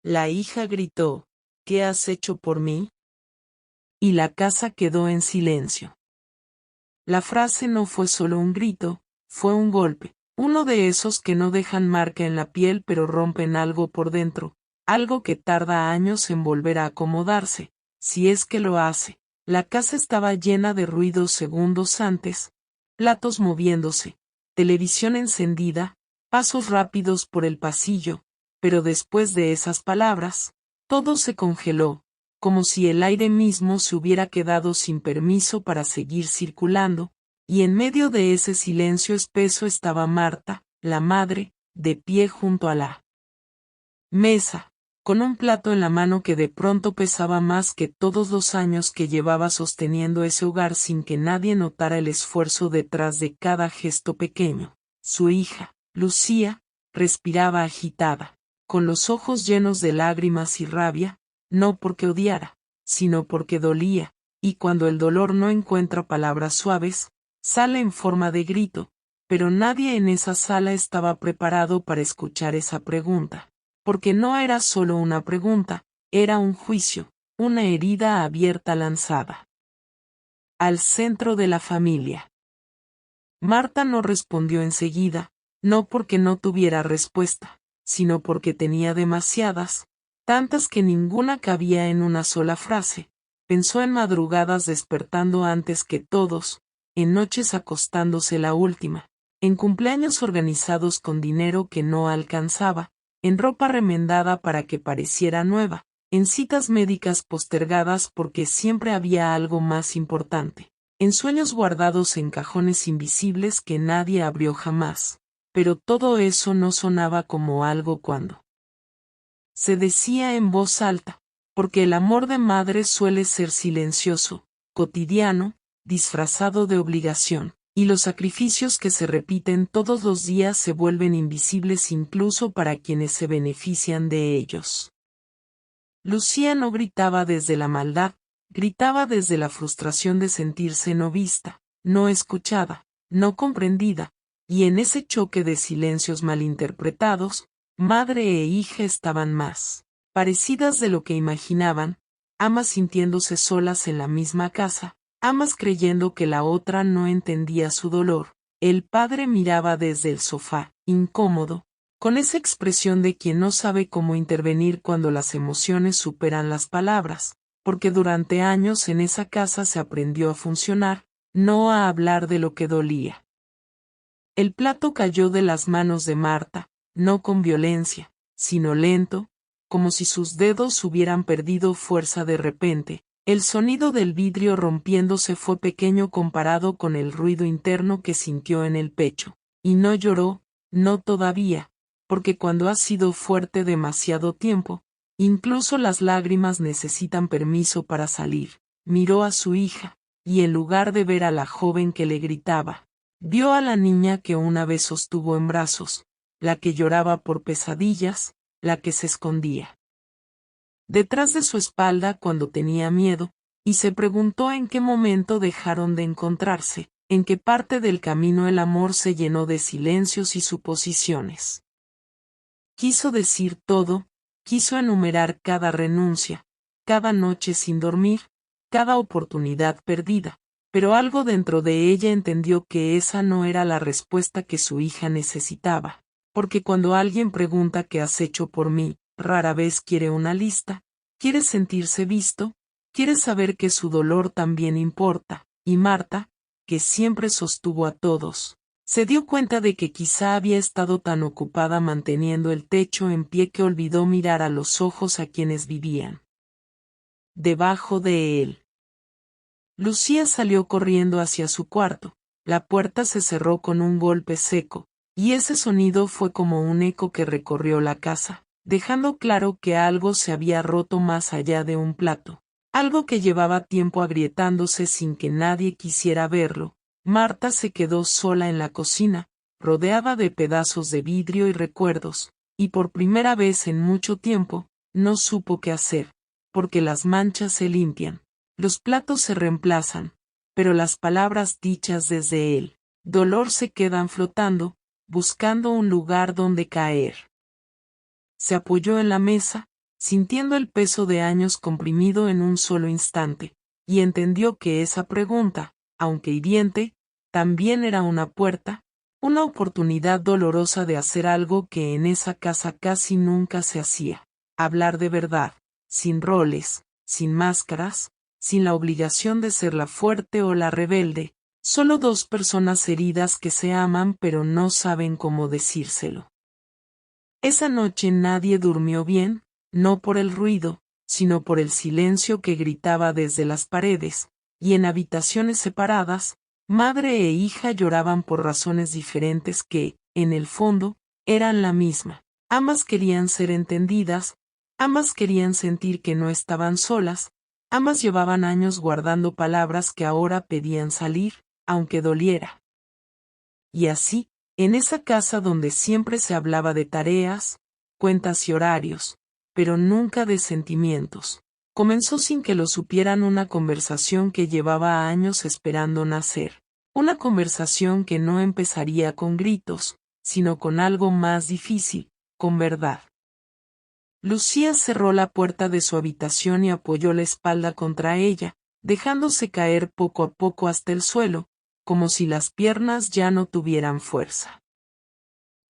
La hija gritó, ¿qué has hecho por mí? Y la casa quedó en silencio. La frase no fue solo un grito, fue un golpe, uno de esos que no dejan marca en la piel pero rompen algo por dentro, algo que tarda años en volver a acomodarse, si es que lo hace. La casa estaba llena de ruidos segundos antes, platos moviéndose, televisión encendida, pasos rápidos por el pasillo, pero después de esas palabras, todo se congeló, como si el aire mismo se hubiera quedado sin permiso para seguir circulando, y en medio de ese silencio espeso estaba Marta, la madre, de pie junto a la mesa, con un plato en la mano que de pronto pesaba más que todos los años que llevaba sosteniendo ese hogar sin que nadie notara el esfuerzo detrás de cada gesto pequeño. Su hija, Lucía, respiraba agitada, con los ojos llenos de lágrimas y rabia, no porque odiara, sino porque dolía, y cuando el dolor no encuentra palabras suaves, sale en forma de grito, pero nadie en esa sala estaba preparado para escuchar esa pregunta. Porque no era solo una pregunta, era un juicio, una herida abierta lanzada al centro de la familia. Marta no respondió enseguida, no porque no tuviera respuesta, sino porque tenía demasiadas, tantas que ninguna cabía en una sola frase. Pensó en madrugadas despertando antes que todos, en noches acostándose la última, en cumpleaños organizados con dinero que no alcanzaba, en ropa remendada para que pareciera nueva, en citas médicas postergadas porque siempre había algo más importante, en sueños guardados en cajones invisibles que nadie abrió jamás. Pero todo eso no sonaba como algo cuando se decía en voz alta, porque el amor de madre suele ser silencioso, cotidiano, disfrazado de obligación, y los sacrificios que se repiten todos los días se vuelven invisibles incluso para quienes se benefician de ellos. Lucía no gritaba desde la maldad, gritaba desde la frustración de sentirse no vista, no escuchada, no comprendida, y en ese choque de silencios malinterpretados, madre e hija estaban más parecidas de lo que imaginaban, ambas sintiéndose solas en la misma casa, ambas creyendo que la otra no entendía su dolor. El padre miraba desde el sofá, incómodo, con esa expresión de quien no sabe cómo intervenir cuando las emociones superan las palabras, porque durante años en esa casa se aprendió a funcionar, no a hablar de lo que dolía. El plato cayó de las manos de Marta, no con violencia, sino lento, como si sus dedos hubieran perdido fuerza de repente. El sonido del vidrio rompiéndose fue pequeño comparado con el ruido interno que sintió en el pecho, y no lloró, no todavía, porque cuando ha sido fuerte demasiado tiempo, incluso las lágrimas necesitan permiso para salir. Miró a su hija, y en lugar de ver a la joven que le gritaba, vio a la niña que una vez sostuvo en brazos, la que lloraba por pesadillas, la que se escondía detrás de su espalda cuando tenía miedo, y se preguntó en qué momento dejaron de encontrarse, en qué parte del camino el amor se llenó de silencios y suposiciones. Quiso decir todo, quiso enumerar cada renuncia, cada noche sin dormir, cada oportunidad perdida, pero algo dentro de ella entendió que esa no era la respuesta que su hija necesitaba, porque cuando alguien pregunta qué has hecho por mí, rara vez quiere una lista, quiere sentirse visto, quiere saber que su dolor también importa, y Marta, que siempre sostuvo a todos, se dio cuenta de que quizá había estado tan ocupada manteniendo el techo en pie que olvidó mirar a los ojos a quienes vivían debajo de él. Lucía salió corriendo hacia su cuarto, la puerta se cerró con un golpe seco, y ese sonido fue como un eco que recorrió la casa, dejando claro que algo se había roto más allá de un plato, algo que llevaba tiempo agrietándose sin que nadie quisiera verlo. Marta se quedó sola en la cocina, rodeada de pedazos de vidrio y recuerdos, y por primera vez en mucho tiempo, no supo qué hacer, porque las manchas se limpian, los platos se reemplazan, pero las palabras dichas desde el dolor se quedan flotando, buscando un lugar donde caer. Se apoyó en la mesa, sintiendo el peso de años comprimido en un solo instante, y entendió que esa pregunta, aunque hiriente, también era una puerta, una oportunidad dolorosa de hacer algo que en esa casa casi nunca se hacía: hablar de verdad, sin roles, sin máscaras, sin la obligación de ser la fuerte o la rebelde, solo dos personas heridas que se aman pero no saben cómo decírselo. Esa noche nadie durmió bien, no por el ruido, sino por el silencio que gritaba desde las paredes, y en habitaciones separadas, madre e hija lloraban por razones diferentes que, en el fondo, eran la misma. Ambas querían ser entendidas, ambas querían sentir que no estaban solas, ambas llevaban años guardando palabras que ahora pedían salir, aunque doliera. Y así, en esa casa donde siempre se hablaba de tareas, cuentas y horarios, pero nunca de sentimientos, comenzó sin que lo supieran una conversación que llevaba años esperando nacer. Una conversación que no empezaría con gritos, sino con algo más difícil, con verdad. Lucía cerró la puerta de su habitación y apoyó la espalda contra ella, dejándose caer poco a poco hasta el suelo, como si las piernas ya no tuvieran fuerza.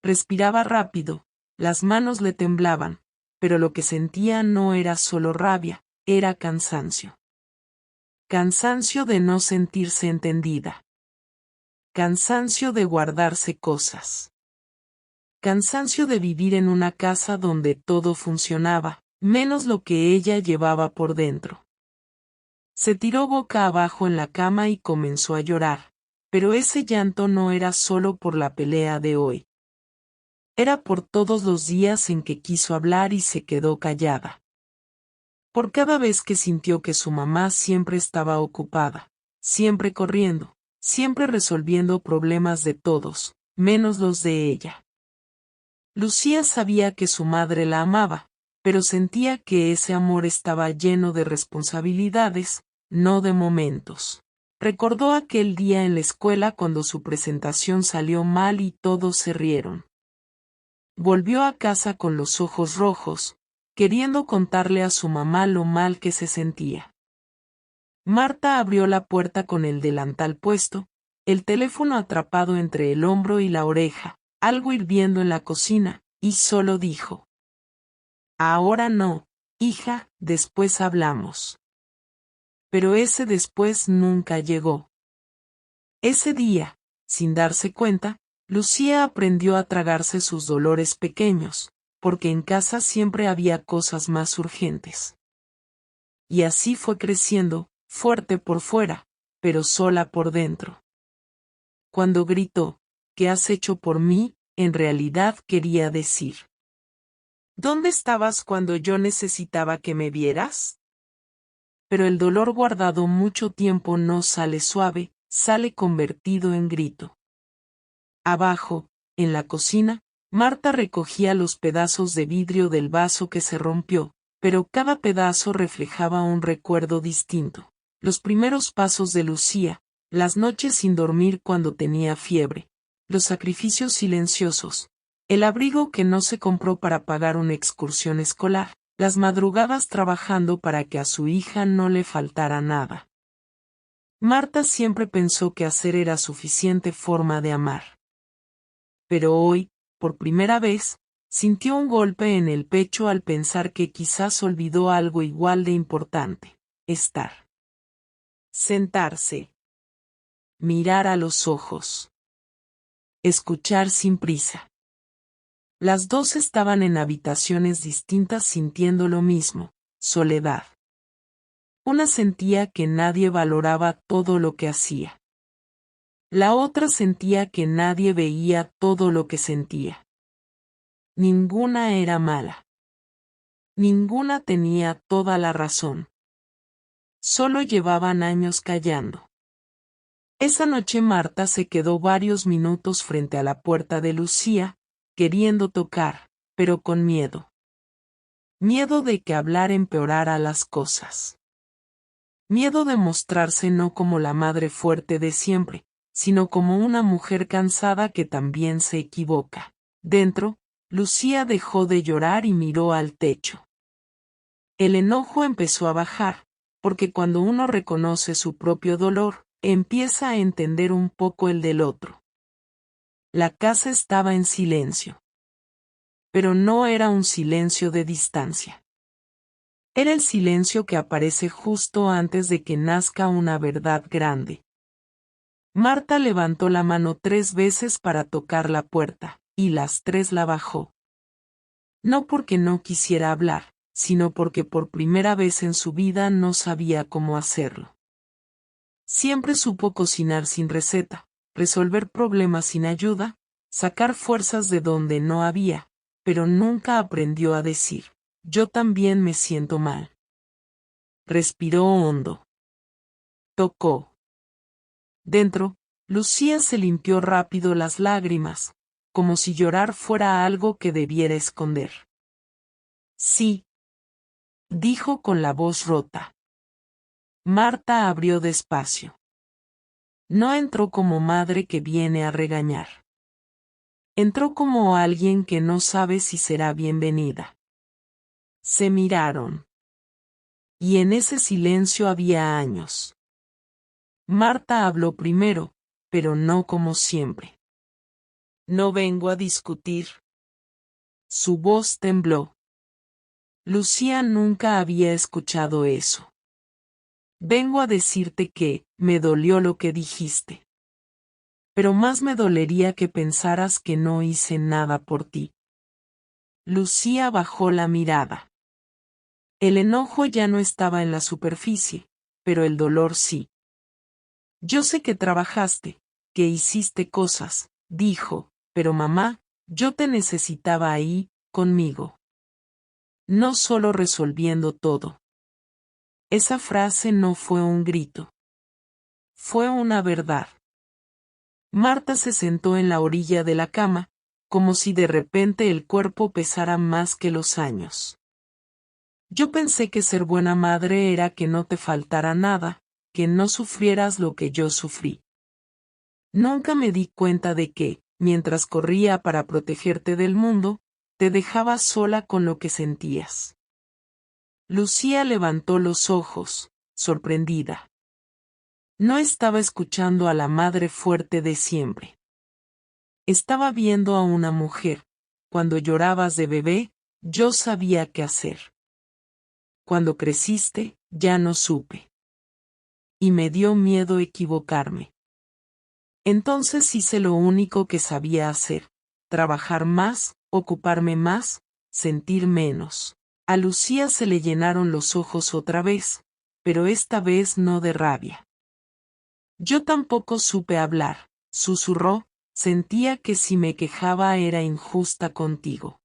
Respiraba rápido, las manos le temblaban, pero lo que sentía no era solo rabia, era cansancio. Cansancio de no sentirse entendida. Cansancio de guardarse cosas. Cansancio de vivir en una casa donde todo funcionaba, menos lo que ella llevaba por dentro. Se tiró boca abajo en la cama y comenzó a llorar, pero ese llanto no era solo por la pelea de hoy. Era por todos los días en que quiso hablar y se quedó callada. Por cada vez que sintió que su mamá siempre estaba ocupada, siempre corriendo, siempre resolviendo problemas de todos, menos los de ella. Lucía sabía que su madre la amaba, pero sentía que ese amor estaba lleno de responsabilidades, no de momentos. Recordó aquel día en la escuela cuando su presentación salió mal y todos se rieron. Volvió a casa con los ojos rojos, queriendo contarle a su mamá lo mal que se sentía. Marta abrió la puerta con el delantal puesto, el teléfono atrapado entre el hombro y la oreja, algo hirviendo en la cocina, y solo dijo: «Ahora no, hija, después hablamos». Pero ese después nunca llegó. Ese día, sin darse cuenta, Lucía aprendió a tragarse sus dolores pequeños, porque en casa siempre había cosas más urgentes. Y así fue creciendo, fuerte por fuera, pero sola por dentro. Cuando gritó: «¿Qué has hecho por mí?», en realidad quería decir: «¿Dónde estabas cuando yo necesitaba que me vieras?». Pero el dolor guardado mucho tiempo no sale suave, sale convertido en grito. Abajo, en la cocina, Marta recogía los pedazos de vidrio del vaso que se rompió, pero cada pedazo reflejaba un recuerdo distinto. Los primeros pasos de Lucía, las noches sin dormir cuando tenía fiebre, los sacrificios silenciosos, el abrigo que no se compró para pagar una excursión escolar, las madrugadas trabajando para que a su hija no le faltara nada. Marta siempre pensó que hacer era suficiente forma de amar. Pero hoy, por primera vez, sintió un golpe en el pecho al pensar que quizás olvidó algo igual de importante: estar. Sentarse. Mirar a los ojos. Escuchar sin prisa. Las dos estaban en habitaciones distintas sintiendo lo mismo: soledad. Una sentía que nadie valoraba todo lo que hacía. La otra sentía que nadie veía todo lo que sentía. Ninguna era mala. Ninguna tenía toda la razón. Solo llevaban años callando. Esa noche Marta se quedó varios minutos frente a la puerta de Lucía, queriendo tocar, pero con miedo. Miedo de que hablar empeorara las cosas. Miedo de mostrarse no como la madre fuerte de siempre, sino como una mujer cansada que también se equivoca. Dentro, Lucía dejó de llorar y miró al techo. El enojo empezó a bajar, porque cuando uno reconoce su propio dolor, empieza a entender un poco el del otro. La casa estaba en silencio. Pero no era un silencio de distancia. Era el silencio que aparece justo antes de que nazca una verdad grande. Marta levantó la mano 3 veces para tocar la puerta, y las 3 la bajó. No porque no quisiera hablar, sino porque por primera vez en su vida no sabía cómo hacerlo. Siempre supo cocinar sin receta, resolver problemas sin ayuda, sacar fuerzas de donde no había, pero nunca aprendió a decir, yo también me siento mal. Respiró hondo. Tocó. Dentro, Lucía se limpió rápido las lágrimas, como si llorar fuera algo que debiera esconder. Sí, dijo con la voz rota. Marta abrió despacio. No entró como madre que viene a regañar. Entró como alguien que no sabe si será bienvenida. Se miraron. Y en ese silencio había años. Marta habló primero, pero no como siempre. No vengo a discutir. Su voz tembló. Lucía nunca había escuchado eso. Vengo a decirte que, me dolió lo que dijiste. Pero más me dolería que pensaras que no hice nada por ti. Lucía bajó la mirada. El enojo ya no estaba en la superficie, pero el dolor sí. Yo sé que trabajaste, que hiciste cosas, dijo, pero mamá, yo te necesitaba ahí, conmigo. No solo resolviendo todo. Esa frase no fue un grito. Fue una verdad. Marta se sentó en la orilla de la cama, como si de repente el cuerpo pesara más que los años. Yo pensé que ser buena madre era que no te faltara nada, que no sufrieras lo que yo sufrí. Nunca me di cuenta de que, mientras corría para protegerte del mundo, te dejaba sola con lo que sentías. Lucía levantó los ojos, sorprendida. No estaba escuchando a la madre fuerte de siempre. Estaba viendo a una mujer. Cuando llorabas de bebé, yo sabía qué hacer. Cuando creciste, ya no supe. Y me dio miedo equivocarme. Entonces hice lo único que sabía hacer: trabajar más, ocuparme más, sentir menos. A Lucía se le llenaron los ojos otra vez, pero esta vez no de rabia. Yo tampoco supe hablar, susurró, sentía que si me quejaba era injusta contigo.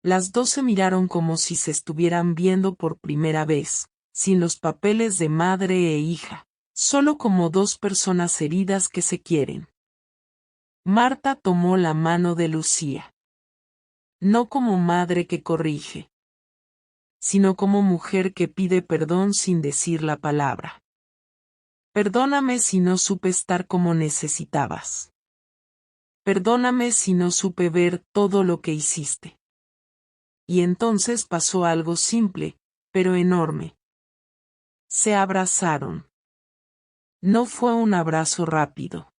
Las dos se miraron como si se estuvieran viendo por primera vez, sin los papeles de madre e hija, solo como dos personas heridas que se quieren. Marta tomó la mano de Lucía. No como madre que corrige, sino como mujer que pide perdón sin decir la palabra. Perdóname si no supe estar como necesitabas. Perdóname si no supe ver todo lo que hiciste. Y entonces pasó algo simple, pero enorme. Se abrazaron. No fue un abrazo rápido.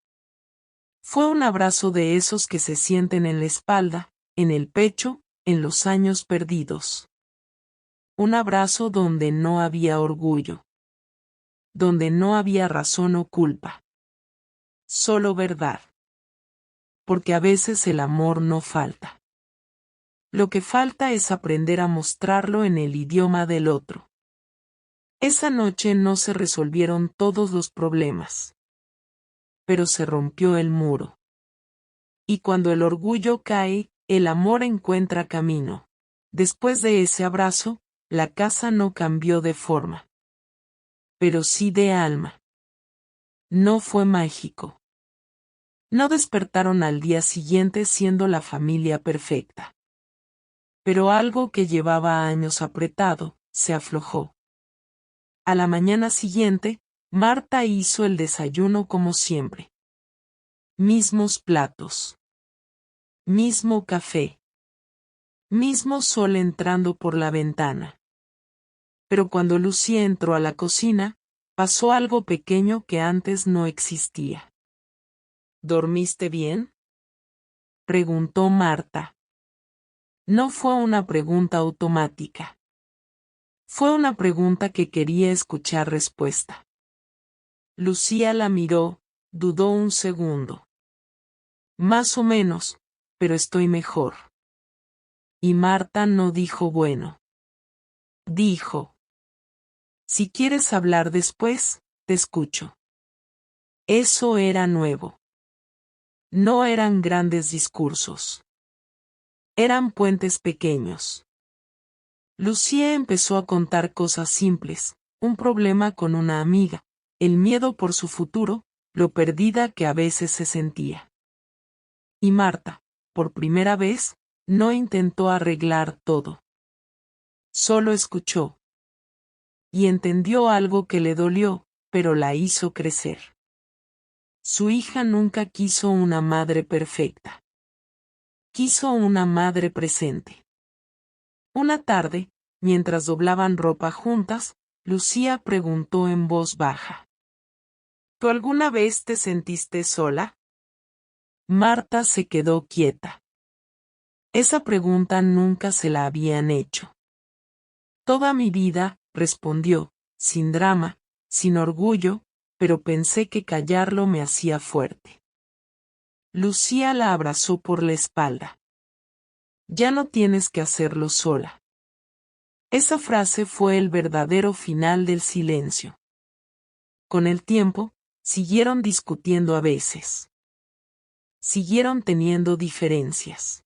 Fue un abrazo de esos que se sienten en la espalda, en el pecho, en los años perdidos. Un abrazo donde no había orgullo. Donde no había razón o culpa. Solo verdad. Porque a veces el amor no falta. Lo que falta es aprender a mostrarlo en el idioma del otro. Esa noche no se resolvieron todos los problemas. Pero se rompió el muro. Y cuando el orgullo cae, el amor encuentra camino. Después de ese abrazo, la casa no cambió de forma. Pero sí de alma. No fue mágico. No despertaron al día siguiente siendo la familia perfecta. Pero algo que llevaba años apretado, se aflojó. A la mañana siguiente, Marta hizo el desayuno como siempre. Mismos platos. Mismo café. Mismo sol entrando por la ventana. Pero cuando Lucía entró a la cocina, pasó algo pequeño que antes no existía. ¿Dormiste bien?, preguntó Marta. No fue una pregunta automática. Fue una pregunta que quería escuchar respuesta. Lucía la miró, dudó un segundo. Más o menos, pero estoy mejor. Y Marta no dijo bueno. Dijo: si quieres hablar después, te escucho. Eso era nuevo. No eran grandes discursos. Eran puentes pequeños. Lucía empezó a contar cosas simples, un problema con una amiga, el miedo por su futuro, lo perdida que a veces se sentía. Y Marta, por primera vez, no intentó arreglar todo. Solo escuchó. Y entendió algo que le dolió, pero la hizo crecer. Su hija nunca quiso una madre perfecta. Quiso una madre presente. Una tarde, mientras doblaban ropa juntas, Lucía preguntó en voz baja: ¿tú alguna vez te sentiste sola? Marta se quedó quieta. Esa pregunta nunca se la habían hecho. Toda mi vida, respondió, sin drama, sin orgullo, pero pensé que callarlo me hacía fuerte. Lucía la abrazó por la espalda. Ya no tienes que hacerlo sola. Esa frase fue el verdadero final del silencio. Con el tiempo, siguieron discutiendo a veces. Siguieron teniendo diferencias.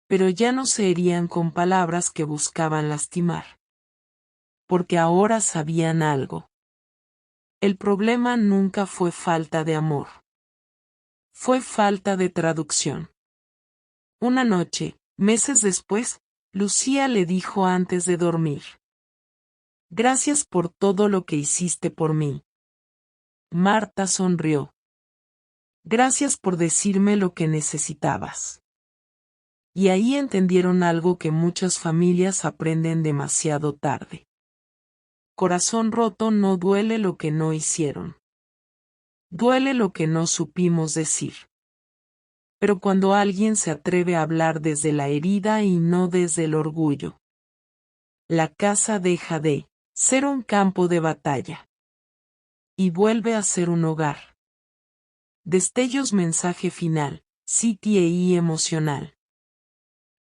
Pero ya no se herían con palabras que buscaban lastimar. Porque ahora sabían algo. El problema nunca fue falta de amor. Fue falta de traducción. Una noche, meses después, Lucía le dijo antes de dormir: gracias por todo lo que hiciste por mí. Marta sonrió. Gracias por decirme lo que necesitabas. Y ahí entendieron algo que muchas familias aprenden demasiado tarde. Corazón roto no duele lo que no hicieron. Duele lo que no supimos decir. Pero cuando alguien se atreve a hablar desde la herida y no desde el orgullo, la casa deja de ser un campo de batalla y vuelve a ser un hogar. Destellos. Mensaje final, CTI emocional.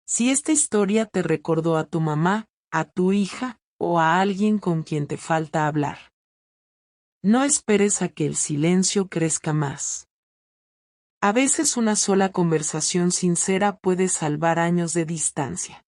Si esta historia te recordó a tu mamá, a tu hija, o a alguien con quien te falta hablar, no esperes a que el silencio crezca más. A veces una sola conversación sincera puede salvar años de distancia.